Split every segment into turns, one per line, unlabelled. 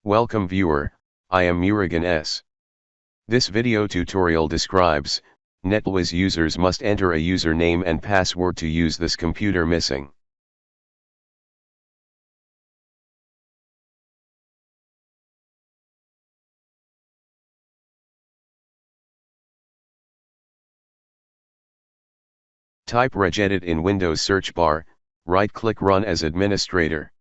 Welcome viewer, I am Murugan S. This video tutorial describes, Netplwiz users must enter a username and password to use this computer missing. Type regedit in Windows search bar, right-click Run as administrator.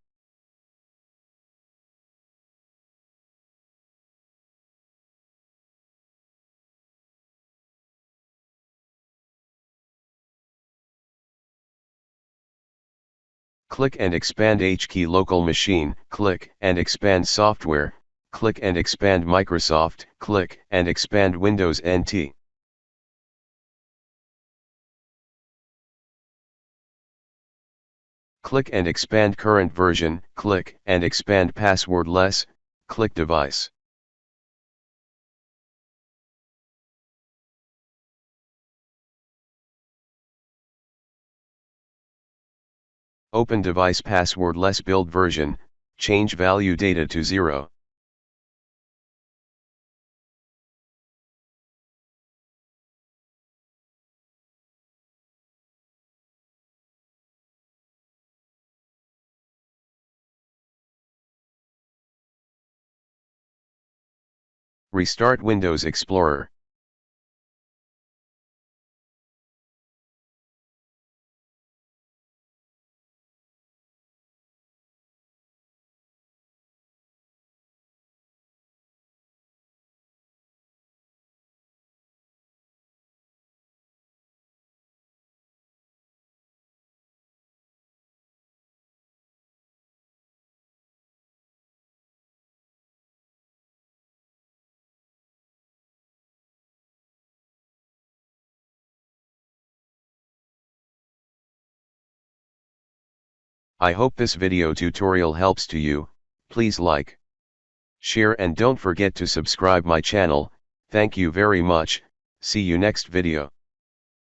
Click and expand HKey local machine, click and expand software, click and expand Microsoft, click and expand Windows NT. Click and expand current version, click and expand passwordless, click device. Open device passwordless build version, change value data to 0. Restart Windows Explorer. I hope this video tutorial helps to you. Please like, share and don't forget to subscribe my channel. Thank you very much. See you next video.